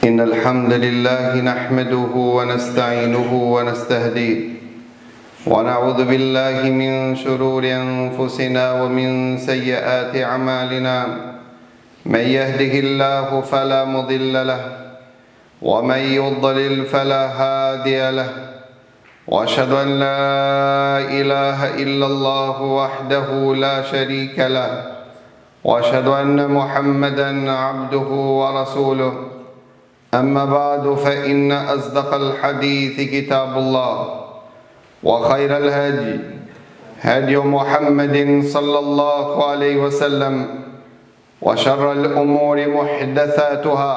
إن الحمد لله نحمده ونستعينه ونستهديه ونعوذ بالله من شرور أنفسنا ومن سيئات أعمالنا من يهده الله فلا مضل له ومن يضلل فلا هادي له وأشهد أن لا إله إلا الله وحده لا شريك له وأشهد أن محمدا عبده ورسوله أما بعد فإن أصدق الحديث كتاب الله وخير الهدي هدي محمد صلى الله عليه وسلم وشر الأمور محدثاتها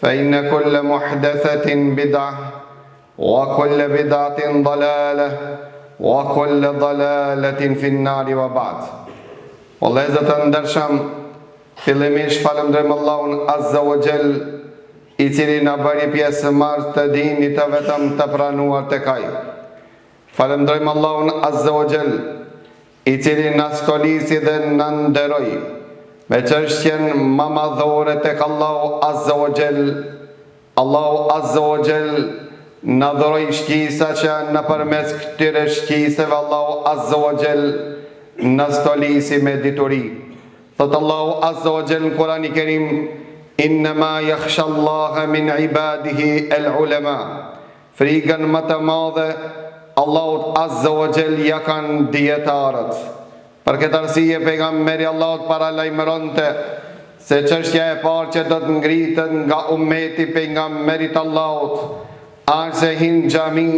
فإن كل محدثة بدعة وكل بدعة ضلالة وكل ضلالة في النار وبعد والله ndërshëm fillimisht falënderojmë Allahun Azza wa Jall I cili na bëri pjesë marrë të dinit të vetëm të pranuar tek Ai. Falënderojmë Allahun Azza wa Jall I cili na stolisi dhe na nderoi me çështjen më madhore tek Allahu Azza wa Jall. Allahu Azza wa Jall na dhuroi shkisa që nëpërmes këtyre shkiseve Allahu Azza wa Jall na stolisi me dituri. Thot Allahu Azza wa Jall në Kur'anin e Kerim Innama yakhsha Allaha min ibadihi al-ulama. Frikën më të madhe Allahut Azza wa Jall ja kanë dietarët. Për këtë arsye pejgamberi Allahut paralajmëronte se çështja e parë që do të ngritet nga ummeti pejgamberit Allahut është se hin xhami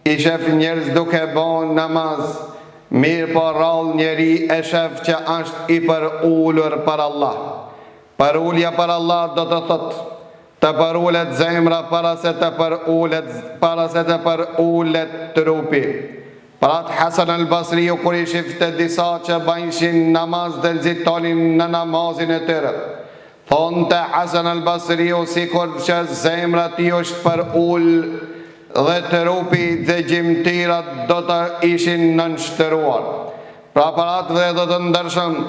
I shef njerëz duke bën namaz, mirë po rrallë njeri e shef që është I për ullur për Allah. Për ullja për Allah do të thot të për ullet zemra para se të për ullet trupi. Prat Hasan al-Basri kur I shifte disa që bajshin namaz dhe nxitonin në namazin e tyre. Thonte Hasan al-Basri sikur që zemra ti është për ull dhe trupi dhe gjimtirat do të ishin nënshtëruar. Pra parat dhe do të ndërshëm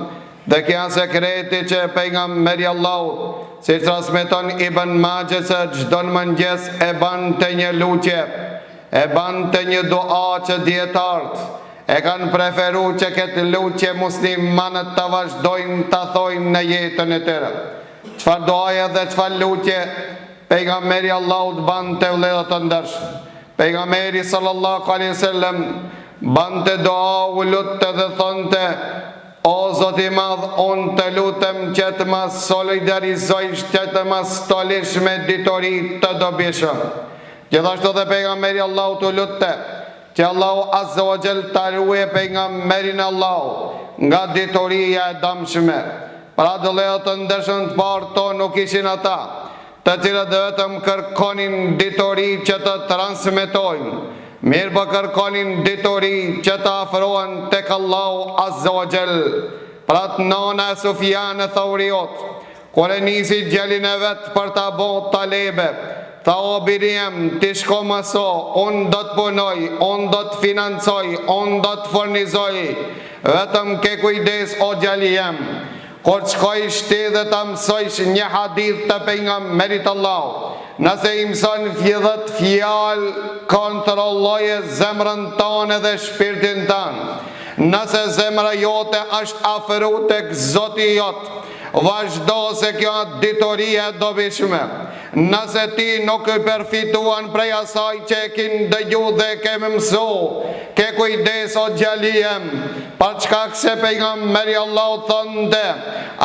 dhe kja sekreti që pejgamberi Allahut si transmeton Ibn Majah se çdo mëngjes e ban të një lutje, e ban të një dua që dietarët e kanë preferuar që këtë lutje muslimanët të vazhdojnë të thojnë në jetën e tyre. Çfarë duaje dhe çfarë lutje pejgamberi Allahut bante vëllezër të ndershëm. Pejgamberi sallallahu alaihi wasallam bante dua u lutte dhe thonte O Zoti I Madh, unë të lutem që të më solidarizojsh, që të më stolish me ditori të dobishëm. Gjithashtu dhe pejgamberi Allahut u lutte që Allahu Azza wa Jall ta ruajë pejgamberin Allahut nga ditoria e dëmshme. Pra vëllezër të ndershëm të parë to nuk ishin ata të cilët vetëm kërkonin ditori që të transmetojnë, mirë po kërkonin ditori që të afrohen tek Allahu Azza wa Jall. Pra nona e Sufjan e Thauriot, kur e nisi djalin e vet për ta bërë talebe, tha o biriem, ti shko mëso, unë do të punoj, unë do të financoj, unë do të furnizoj, vetëm ke kujdes o djali jem. Kur shkojsh ti dhe ta mësojsh një hadith të pejgamberit Allahut, nëse I mëson 10 fjalë, kontrolloje zemrën tonë dhe shpirtin tonë. Nëse zemra jote është afru tek Zoti jot, vazhdo se kjo ditoria e dobishme. Nëse ti nuk I përfituan prej asaj që e kin dëgju dhe ke mësu, ke kujdes o djalijem, për çka se pejgamberi Allahut thonte,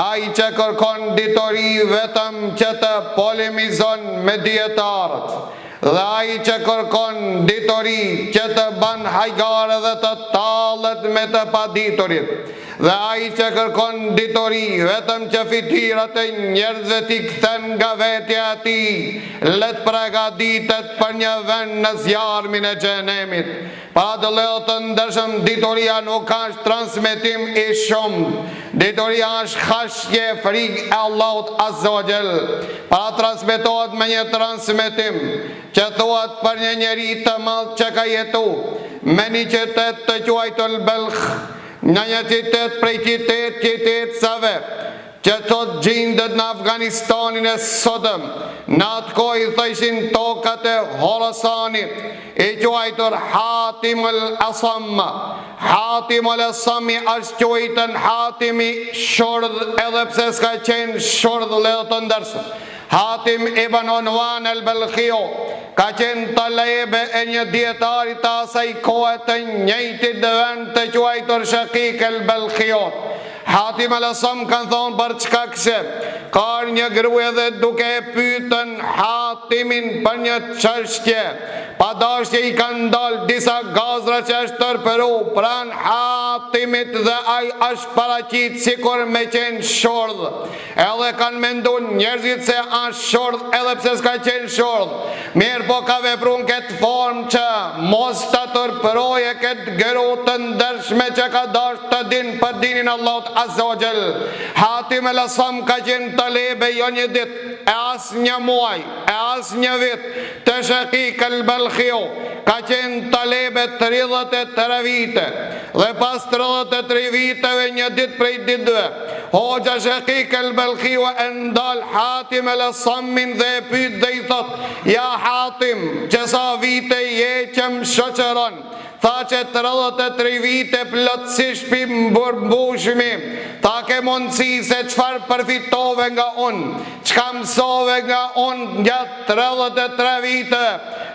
ai që kërkon ditori vetëm që të polemizon me dietarët, dhe ai që kërkon ditori që të ban hajgare dhe të tallet me të paditurit, dhe ai që kërkon ditori vetëm që fitirat e njerëzve t'i kthen nga vetja e tij, let përgatitet për një vend në zjarmin e xhenemit. Para të vëllezër të ndershëm, ditoria nuk është transmetim I shumë. Ditoria është khashje, frikë e Allahut Azza wa Jall. Para transmetohet me një transmetim që thuat për një njeri të madh që ka jetu me një qytet të quajtur Belkh, në një qytet prej qytetësave që thot gjendet në Afganistanin e sotëm, Në atë kohë i thëshin tokat e Horasanit, i quajtur Hatim al-Asam. Hatim al-Asami është quajtën Hatimi shordh, edhe pse s'ka qenë shordh ledhë të ndërsëm. Hatim ibn Unwan al-Balkhiu ka qenë talebe e një dietari të asaj kohë të njëjtit vend të quajtur Shakik al-Balkhiu. Hatim al-Asam kanë thonë për çka kse, ka një grua dhe duke e pyetën Hatimin për një çështje. Pa dashje i kanë dalë disa gazra që është tërpëru pran Hatimit dhe ai është paraqit sikur me qenë shordh. Edhe kanë menduar njerëzit se është shordh edhe pse s'ka qenë shordh. Mirë po ka vepruar këtë formë që mos ta tërpëroje këtë grua të ndershme që ka dashur të dinë për dinin Allahut Azza wa Jall. Hatim al-Asam ka qenë talebe jo një ditë, e as një muaj, e as një vit të Shakik al-Balkhiu. Ka qenë talebe 33 vite dhe pas 33 viteve një ditë prej ditëve Hoxha Shakik al-Balkhiu e ndal Hatim al-Asamin dhe e pyet dhe i thot: ja Hatim, që sa vite je që më shoqëron? Tha që 33 vite plotësisht mbushmi. Tha ke mundësi se çfarë përfitove nga unë, çka mësove nga unë gjatë 33 vite?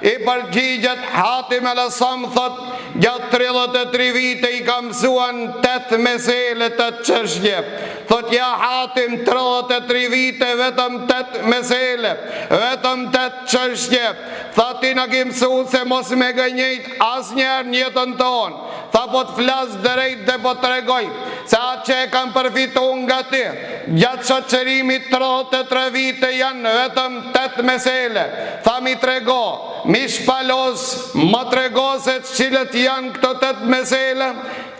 I përgjigjet Hatim al-Asam thot: gjatë 33 vite i ka mësuan 8 mesele të çështje. Thot: ja Hatim, 33 vite vetëm 8 mesele, vetëm 8 çështje. Tha: ti na ke mësuar se mos me gënjejt asnjëherë në jetën tonë. Tha: po të flas drejt dhe po të regoj se atë që e kam përfituar nga ti gjatë shoqërimit 33 vite janë vetëm 8 mesele. Tha: mi trego, mi shpalos, më trego se cilët janë këto 8 mesele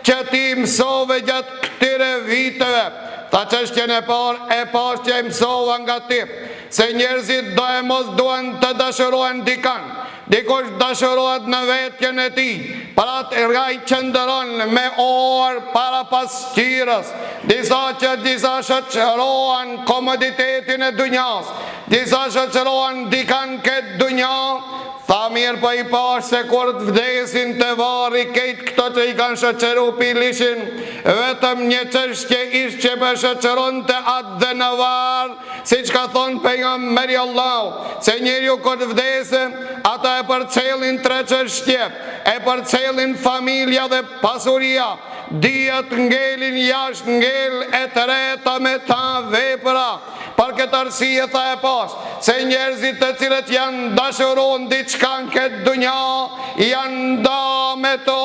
që ti mësove gjatë këtyre viteve. Tha: çështjen e parë që e mësova nga ti, se njerëzit do e mos duan të dashurohen dikan. Dikush dashurohet në vetjen e tij, para të rraj qëndron me orë para pasqyrës. Disa shoqërohen komoditetin e dunjas, disa shoqërohen dikan këtë dunja. Tha: mirë po i pash se kur të vdesin të varri kejt këto që i kanë shoqëru pilishin, vetëm një çështje ishte që për shoqëron të atë dhe në varë, si që ka thonë pejgamberi Allahu, se njeriu kur të vdese, ata e përcelin 3 çështje, e përcelin familja dhe pasuria, dijet ngelin jashtë ngel e treta me ta vepra. Për këtë arsye tha e pas, se njerëzit të cilët janë dashuron diçka në këtë dunja, janë da me to,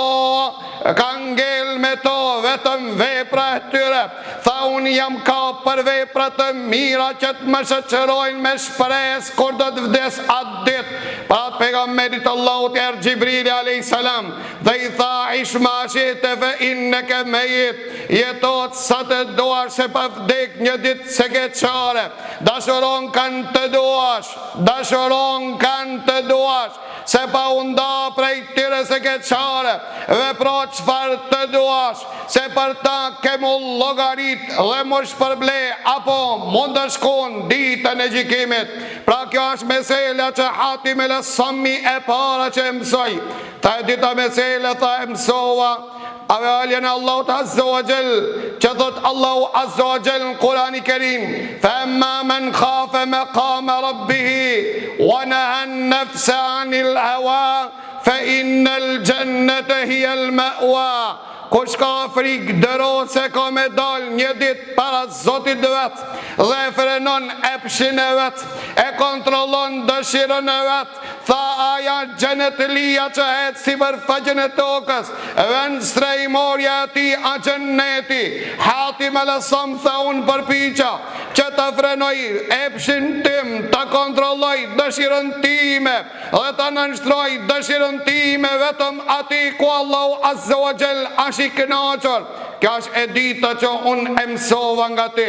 kanë ngel me to vetëm vepra e tyre. Tha: unë jam ka për vepra të mira që të më shoqërojnë me shpresë kur do të vdes atë ditë. Para pejgamberit Allahut erdhi Xhibrili alayhis salam dhe i tha: ish ma shite fe inneke mejit, jetot sa të duash se pa vdek një ditë se ke qare. Dashuron kanë të duash, dashuron kanë të duash, se pa unda prej tyre se ke qare. Vepro çfarë të duash, se për ta kemu llogarit dhe mu shpërble apo mund të shkon ditën e gjykimit. Pra kjo është mesela që Hatim al-Asami e para që e mësoj. Ta e dita mesela tha e mësova avaljen Allahut Azza wa Jall, që thot Allahu Azza wa Jall në Kurani Kerim: fa amma man khafa maqama rabbih wa naha an-nafsa 'anil hawa fa innal jannata hiya al-ma'wa. Kush ka frikë dëro se ka me dal një ditë para Zotit vet dhe e frenon epshin e vet, e kontrollon dëshirën e vet, tha aja xhenetlia që het si për faqen e tokës, vend strejmorja e ti a xheneti. Hatim al-Asam tha: unë përpiqa që ta frenoj epshin tim, ta kontrolloj dëshirën time dhe ta nënshtroj dëshirën time vetëm ati ku Allahu Azza wa Jall i kënaqur. Kjo është e dita që unë e mësova nga ti.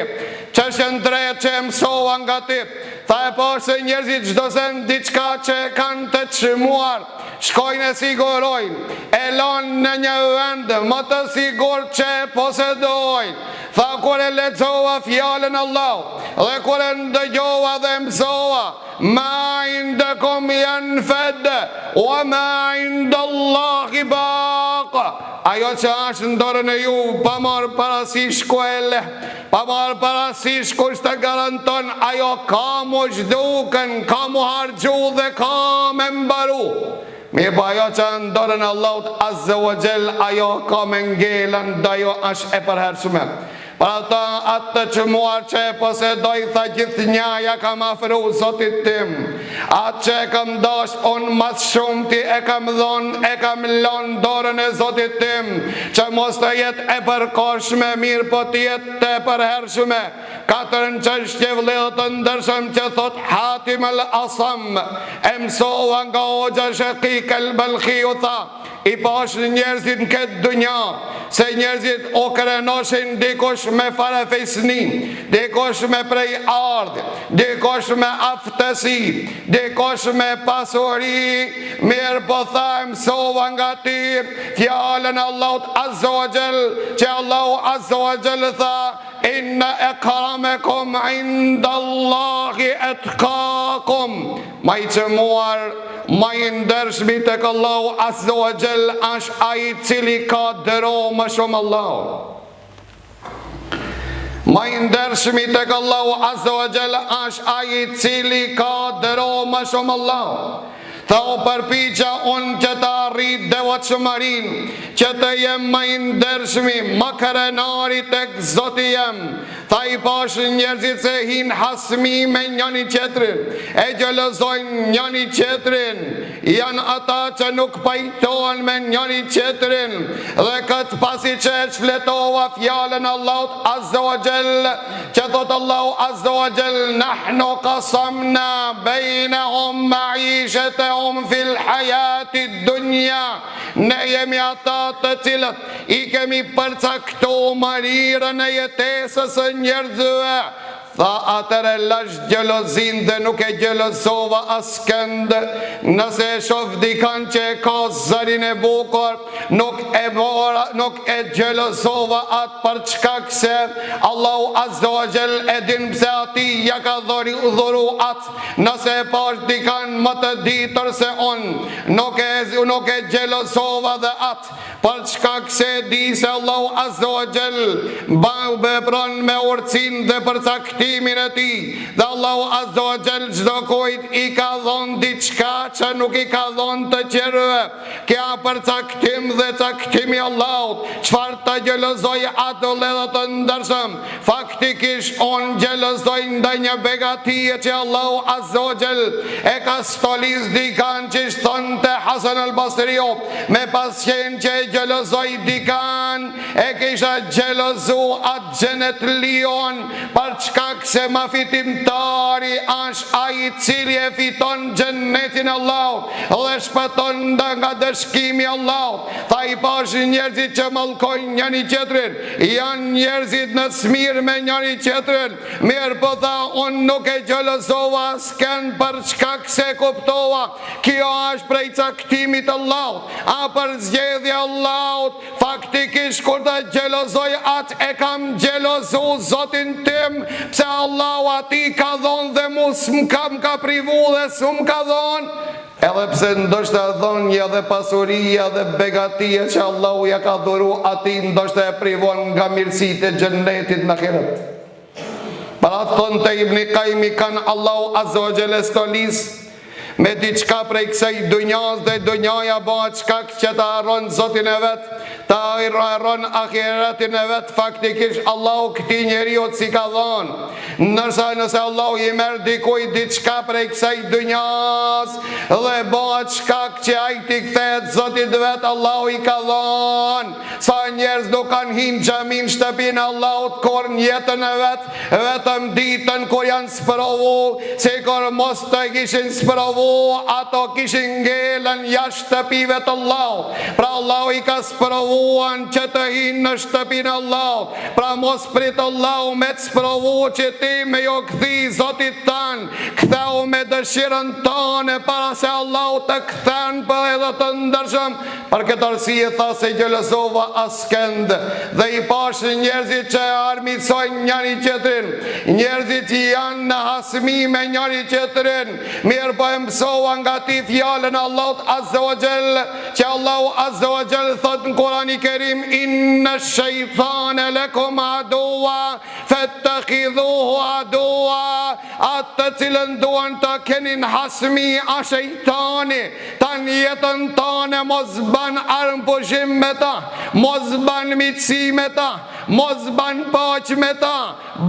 Çështja e tretë që e mësova nga ti, Tha e po se njerëzit çdo sen diçka që kanë të çmuar, shkojnë e sigurojnë, e lanë në një vend më të sigurt që posedojnë. Tha kur e lexova fjalën Allah dhe kur e ndëgjova dhe mësova, ma indakum yanfad wa ma indallahi baq. Ajo që është në dorën e ju, pa marrë parasysh ku e le, pa marrë parasysh kush të garanton, ajo ka mu zhduken, ka mu hargju dhe ka me mbaru. Mirë po ajo që në dorën e Allahut Azza wa Jall, ajo ka me ngelën, dhe ajo është e përhershme. Pra ta atë të çmuar që e posedoj, tha gjithë njaja kam afru Zotit tim. Atë që e kam dash unë mas shumë ti e kam dhonë, e kam lënë dorën e Zotit tim, që mos të jetë e përkohshme, mirë po të jetë të përhershme. Katër çështje vëllezër të ndershëm që thot Hatim al-Asam, e mësova nga Hoxha Shaqiq al-Balkhi, u tha i pash njerëzit në këtë dunja, se njerëzit o krenoshin dikush me farefisni, dikush me prej ardhë, dikush me aftësi, dikush me pasuri, mirë po tha mësova nga ti fjalën Allahut Azza wa Jall, që Allahu Azza wa Jall tha inna akramakum indallahi atqakum. Ma i çmuar, ma i ndershmi tek Allahu Azza wa Jall është ai i cili ka dëro më shumë Allah. Ma i ndershmi tek Allahu Azza wa Jall është ai i cili ka dëro më shumë Allah. Tha u përpiqa unë që të arrit devotshmërin, që të jem më i ndershmi, më krenari tek Zoti jem. Tha i pash njerëzit se hin hasmi me njëni qetrin, e gjelozojnë njëni qetrin, janë ata që nuk pajtohen me njëni qetrin, dhe këtë pasi që e shfletova fjalën Allahut Azza wa Jall, që thot Allahu Azza wa Jall nahnu qasamna bainahum ma'ishatahum fil hayati dunya. Ne jemi ata të cilët i kemi përcaktuar marrjen e jetesës së njerëzve. Tha atëre lash gjelozin dhe nuk e gjelozova askënd. Nëse e shof dikan që e ka zërin e bukur, nuk e gjelozova atë për çkak se Allahu Azza wa Jall e din pse ati ja ka dhuru atë. Nëse e pash dikan më të ditër se unë, nuk e gjelozova dhe atë, për çkak se di se Allahu Azza wa Jall vepron me urtësinë dhe përcaktimin e tij, dhe Allahu Azza wa Jall çdo kujt i ka dhënë diçka që nuk i ka dhënë të tjerëve. Kja përcaktim dhe caktimi Allahut, çfarë të gjelozoj ato ledha të ndershëm, faktikisht unë gjelozoj ndaj një begatie që Allahu Azza wa Jall e ka stolis dikan që thonte Hasan al-Basriu, me pasqen që e gjelozoj dikan, e kisha gjelozu atë xhenet lion, për çkak se ma fitimtari është ai i cili e fiton xhenetin Allahut dhe shpëton nga dëshkimi Allahut. Tha i pash njerëzit që mallkojnë njëri tjetrin, janë njerëzit në smir me njëri tjetrin, mirë po tha unë nuk e gjelozova askën për çkak se kuptova kjo është prej caktimit Allahut, a për zgjedhja Allahut. Faktikisht kur të gjelozoj atë e kam gjelozu Zotin tim, pse Allahu ati ka dhonë dhe mu s'm ka privu dhe s'm ka dhonë, edhe pse ndoshta dhonja dhe pasuria dhe begatia që Allahu ja ka dhuru ati, ndoshta e privon nga mirësitë e xhennetit në ahiret. Para thonë të Ibn Qayyim kanë Allahu Azza wa Jall stolis me diçka prej kësaj dunjas, dhe dunjaja bëhet shkak që ta harron Zotin e vet, ta harron ahiretin e vet. Faktikisht Allahu këtij njeriu si ka dhënë, ndërsa nëse Allahu i merr dikujt diçka prej kësaj dunjas dhe bëhet shkak që ai t'i kthehet Zotit vet, Allahu i ka dhënë. Sa njerëz do kanë hyrë në xhamin shtëpinë e Allahut kur në jetën e vet, vetëm ditën kur janë sprovu, sikur mos të kishin sprovu, ato kishin ngelën jashtë shtëpive të Allahut. Pra Allahu i ka sprovuan që të hinë në shtëpinë e Allahut. Pra mos prit Allahu me të sprovu që ti me jo këthi Zotit tanë, ktheu me dëshirën tane para se Allah të kthen për edhe të ndërshëm. Për këtë arsye tha se gjëlësova askend dhe i pash njerëzit që armiqsojnë njëri tjetrin, njerëzit që janë në hasmi me njëri tjetrin. Mirë po e mësova nga ti fjalën Allahut Azza wa Jall, që Allahu Azza wa Jall thot në Kur'anin e Kerim: inna shaytana lakum aduwa fattakhidhuhu aduwa. Atë të cilën duan të keni në hasmi a shejtani, ta në jetën tane mos ban armpushim me ta, mos ban miqësi me ta, mos ban paq me ta,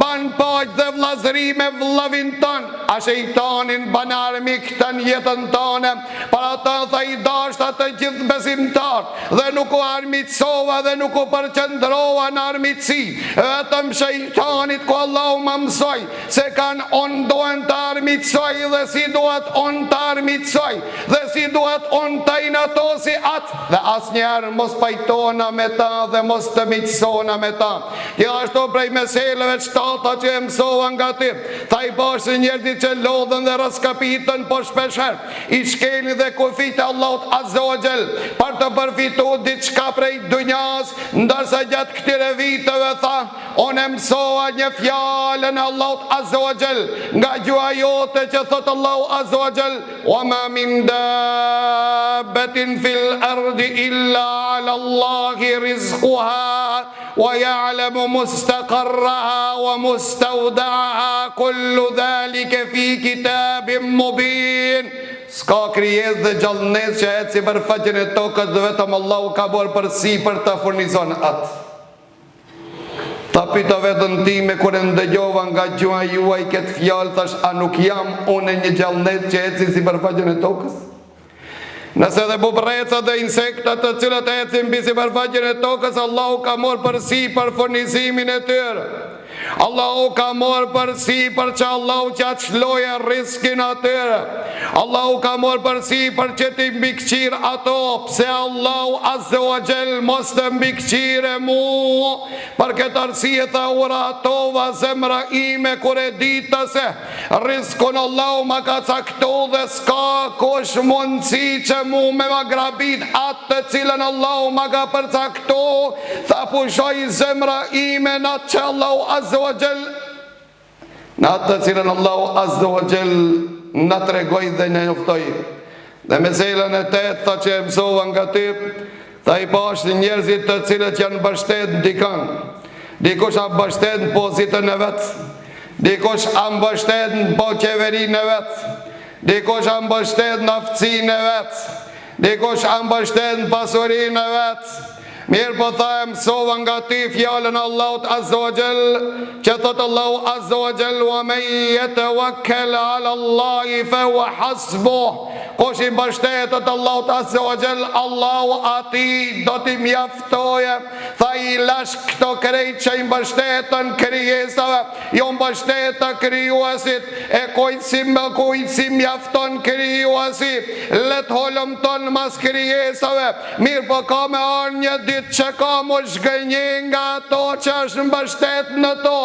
ban paq dhe vllazëri me vllavin ton. A shejtanin ban armik të në jetën tane, para ta tha i dashta të gjithë besimtar, dhe nuk u armiqsova dhe nuk u përqendrova në armiqësi vetëm shejtanit, ku Allahu më mësoi se kanë dohen të armiqsoj dhe si duhet on të armiqsoj dhe si duhet on të inatosi atë, dhe asnjëherë mos pajtona me ta dhe mos të miqsona me ta. Gjithashtu prej meseleve shtata që e mësova nga ti, tha i bashkë njerëzit që lodhen dhe raskapitën, po shpesher i shkeli dhe kufit e Allahut Azza wa Jall për të përfituar diçka prej dunjas, ndërsa gjatë këtyre viteve tha, unë mësova një fjalën e Allahut Azza wa Jall nga gjua jote që thot Allahu Azza wa Jall: wa ma min dabbatin fil ardi illa ala Allahi rizquha wa ya'lamu mustaqarraha wa mustawda'aha kullu dhalika fi kitabim mubin. S'ka krijes dhe gjallënes që eci për faqen e tokës, dhe vetëm Allahu ka bërë përsi për të furnizon atë. Ta pita vetën time kur e ndëgjova nga gjua juaj këtë fjalë, thash, a nuk jam unë një gjallënet që eci si për faqen e tokës? Nëse dhe bubreca dhe insektat të cilët ecin mbi sipërfaqen e tokës, Allahu ka morë përsi për furnizimin e tyre. Allahu ka morë përsi për që Allahu që atë shloje riskin atyre. Allahu ka morë përsi për që ti mbikqir ato, pse Allahu Azza wa Jall mos të mbikqire mu. Për këtë arsye tha, uratova zemra ime kur e dita se riskun Allahu ma ka caktu dhe s'ka kush mundësi që mu me ma grabit atë të cilën Allahu ma ka përcaktu. Tha pushoj zemra ime në që Allahu Azza wa Jall, në atë të cilën Allahu Azza wa Jall në tregoj dhe në njoftoj. Dhe meselën e tetë tha që e mësova nga ty, tha i pashtë njerëzit të cilët janë bështet në dikan. Dikush a bështet në pozitën e vetë, dikush a bështet në po qeverin e vetë, dikush a bështet në aftësin e vetë, dikush a bështet në pasurin e vetë. Mirë po tha e mësova nga ty fjallën Allahut Azza wa Jall, që thot Allahu Azza wa Jall: wa men yatawakkal ala Allahi fa huwa hasbuh. Kush i mbështetet Allahut Azza wa Jall, Allahu ati do t'i mjaftoje. Tha i lash këto krejt që i mbështetën krijesave, jo mbështeta krijuesit, e kujtësi mjafton krijuesit, let holëm ton mas krijesave. Mirë po ka me arë një që ka më shgënje nga ato që është mbështet në to.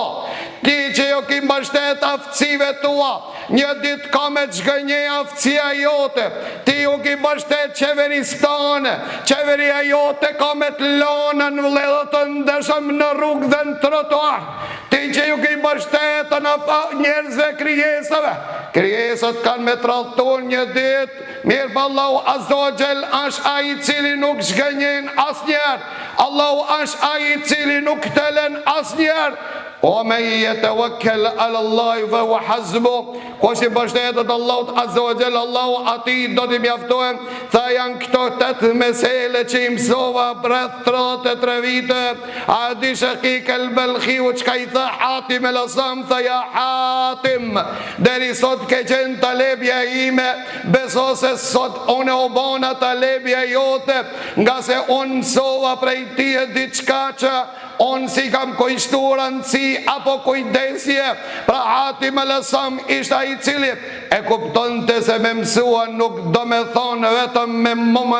Ti që jo ki mbështet aftësive tua, një dit ka me shgënje aftësia jote. Ti jo ki mbështet qeveristane, qeveria jote ka me të lonën vledhët të ndeshëm në rrugë dhe në trotuar. Ti që ju ki mbështet në njerëzve krijesave, krijesat kanë me tradhtu një dit. Mirë pa Allahu Azza wa Jall është ai i cili nuk shgënjen asnjëherë. Allahu është ai i cili nuk telen asnjëherë. O me i yatawakkal ala Allahi fa huwa hasbuh. Kush i mbështetet Allahut Azza wa Jall, Allahu ati do t'i mjaftohen. Tha janë këto 8 mesele që i mësova rreth 33 vite. A di Shaqiq al-Balkhiu çka i tha Hatim el-Asam, tha ja Hatim, deri sot ke qenë talebja ime, beso se sot unë o bona talebja jote, nga se unë mësova prej tije diçka që unë si kam kujshtu rëndësi apo kujdesje, pra Hatim al-Asam ishte ai i cili e kuptonte se me mësua nuk do me thonë vetëm me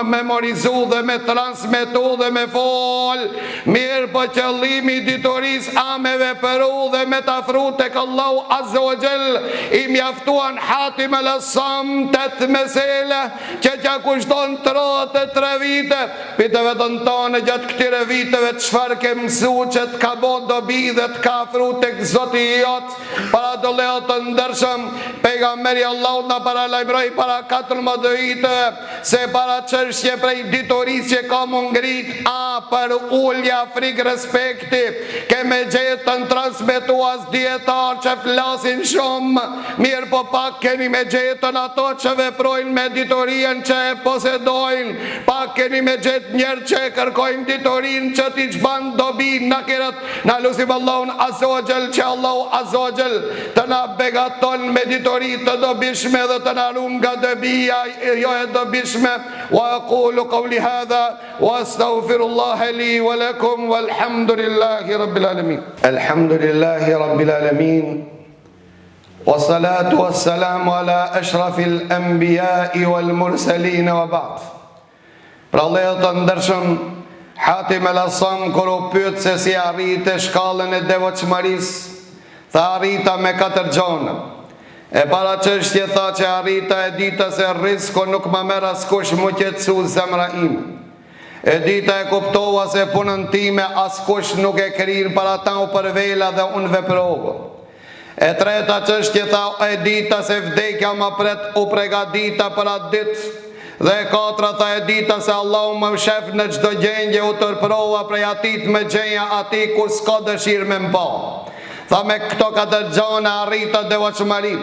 memorizu dhe me transmetu dhe me fol, mirë po qëllimi ditoris a me veperu dhe me tafru tek Allahu Azza wa Jall. I mjaftuan Hatim al-Asam 8 mesele që që kushton 33 vite. Pite vetën tonë gjatë këtire viteve çfarë ke mësu që të ka bo dobi dhe të ka afru tek Zoti jot. Para do leo të ndërshëm, pejgamberi Allahut na paralajmëroi para 14 vite se para çështje prej ditorisë që ka më ngrit për ulja, frik, respekti, ke me gjetën transmetuas dietar që flasin shumë, mirë po pak keni me gjetën ato që veprojnë me ditorien që e posedojnë, pak keni me gjetë njerë që e kërkojnë ditorin që t'i qban dobi në kiret. Na lusim Allahun Azza wa Jall që Allahu Azza wa Jall të na begaton me ditorit të dobishme dhe të na ruan nga dobia jo e dobishme. Wa aqulu qawli hadha wa astaghfirullah li wa lakum walhamdulillahi rabbil alamin. Alhamdulillahi rabbil alamin. والصلاة والسلام على أشرف الأنبياء والمرسلين وبعد. Pra Allahu të ndërshëm, Hatim al-Asam kur u pyet se si arrite shkallën e devotshmërisë, tha arrita me 4 gjona. E para çështje tha që arrita e dita se rreziku nuk më merr askush mu qetësu zemra ime. E dita e kuptova se punën time askush nuk e krijin para ta u përvela dhe unë veprova. E treta çështje tha e dita se vdekja më pret u pregadita për atë ditë. Dhe e katra tha e dita se Allahu më shef në çdo gjendje u tërprova prej atit me gjenja ati ku s'ka dëshirë me mpa. Tha me këto 4 gjona arrita devotshmëri.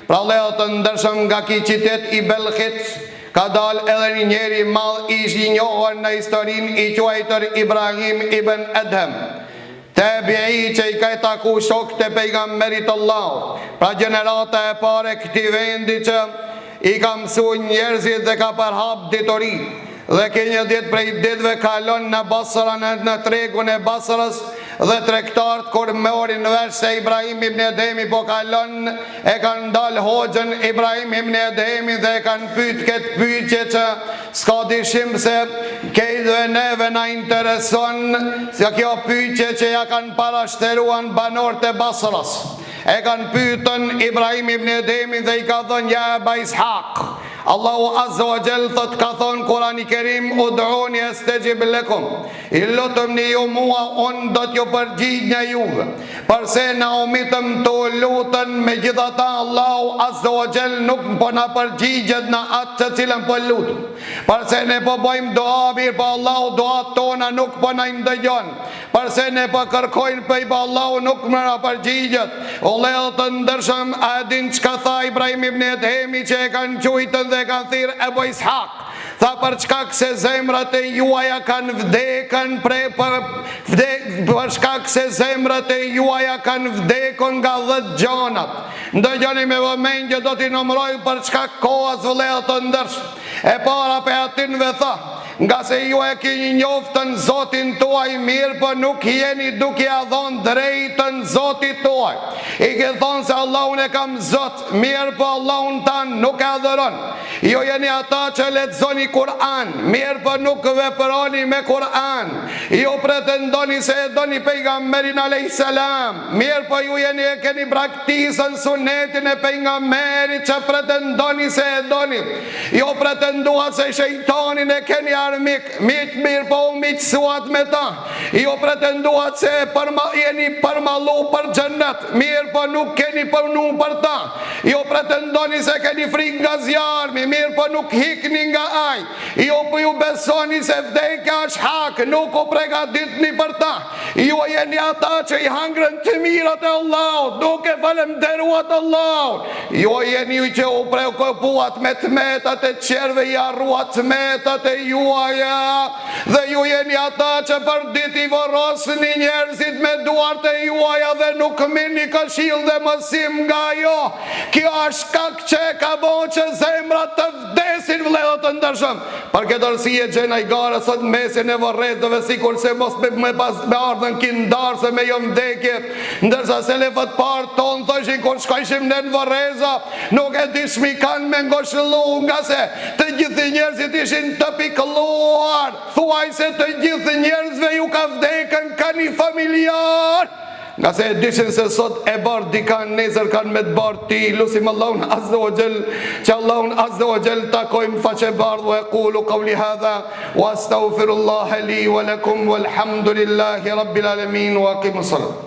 Pra Allahu të ndërshëm nga ky qytet i Belkhit ka dal edhe një njeri madh i njohur në historinë i quajtur Ibrahim ibn Adham. Tabi'i që i ka taku shokët e pejgamberit Allah. Pra gjenerata e pare këtij vendi që i ka mësu njerëzit dhe ka përhap ditori. Dhe ke një ditë prej ditëve kalon në Basra, në tregun e Basrës, dhe tregtarët kur morin vesh se Ibrahim ibn Adhemi po kalon, e kanë dal hoxhën Ibrahim ibn Adhemi dhe e kanë pyet këtë pyetje që s'ka dyshim se kejtëve neve na intereson, se kjo pyetje që ja kanë parashteruan banorët e Basrës. E kanë pyetën Ibrahim ibn Adhemi dhe i ka thënë ja Aba Ishaq, Allahu Azza wa Jall thot ka thonë Kurani Kerim, ud'uni astajib lakum, i lutuni ju mua, unë do t'ju përgjigj juve. Përse na umitëm të lutën, megjithatë Allahu Azza wa Jall nuk po na përgjigjet në atë të cilën po lutëm. Përse ne po bojmë dua mirë, po Allahu duat tona nuk po na ndëgjon. Përse ne po kërkojmë për Allahu nuk më na përgjigjet. Allahu të ndërshëm, a din çka tha Ibrahim ibn Adhemi që e kanë quajtën dhe e kanë thirrë Aba Ishaq? Tha për shkak se zemrat e juaja kanë vdekën për shkak se zemrat e juaja kanë vdekën nga 10 gjonat. Ndëgjoni me vëmendje, do t'i numëroj për shkak kohës vëllezër të ndërshëm. E para pe atinve tha, nga se ju e keni njoftën Zotin tuaj mirë, po nuk jeni duke ja dhënë drejtën Zotit tuaj. I ke thonë se Allahun e kam Zot, mirë po Allahun tan nuk e adhuron. Jo jeni ata që lexoni Kur'an, mirë po nuk veproni me Kur'an. Jo pretendoni se e doni pejgamberin alayhis salam, mirë po ju jeni e keni praktikën sunetin e pejgamberit që pretendoni se e doni. Jo pretendua se shejtanin e keni armik, mirë po u miqësuat me ta. Jo pretenduat se jeni përmallu për xhennet, mirë po nuk keni përnu për ta. Jo pretendoni se keni frikë nga zjarmi, mirë po nuk hikni nga aj. Jo po ju besoni se vdekja është hak, nuk u pregaditni për ta. Jo jeni ata që i hangrën të mirat e Allahut, nuk e falenderuat Allahut. Jo jeni ju që u prekupuat me tmetat e qerve, i arruat tmetat e juaja, dhe ju jeni ata që për ditë i vorrosni njerëzit me duart e juaja dhe nuk mirni këshill dhe mësim nga jo. Kjo është kak që ka bo që zemrat të vdesin, vëllezër të ndershëm. Për këtë arsye gjena i gara sot mesin e Vorrezëve, sikur se mos me ardhen kindarse me jo vdekje, ndërsa selefët parë tonë thoshin kur shkojshim në Vorreza, nuk e dishmi kanë me ngoshëllu, nga se të gjithë njerëzit ishin të pikëlluar. Thuaj se të gjithë njerëzve ju ka vdekën ka një familjar, nga se dishin se sot e bërë dikan, nesër kanë me të bërë ti. Lusim Allahun azza wa jall, që Allahun azza wa jall takojmë faqe bardhë. E qulu qawli hadha wa astaghfirullaha li wa lakum walhamdulillahi rabbil alamin wa aqimus salat.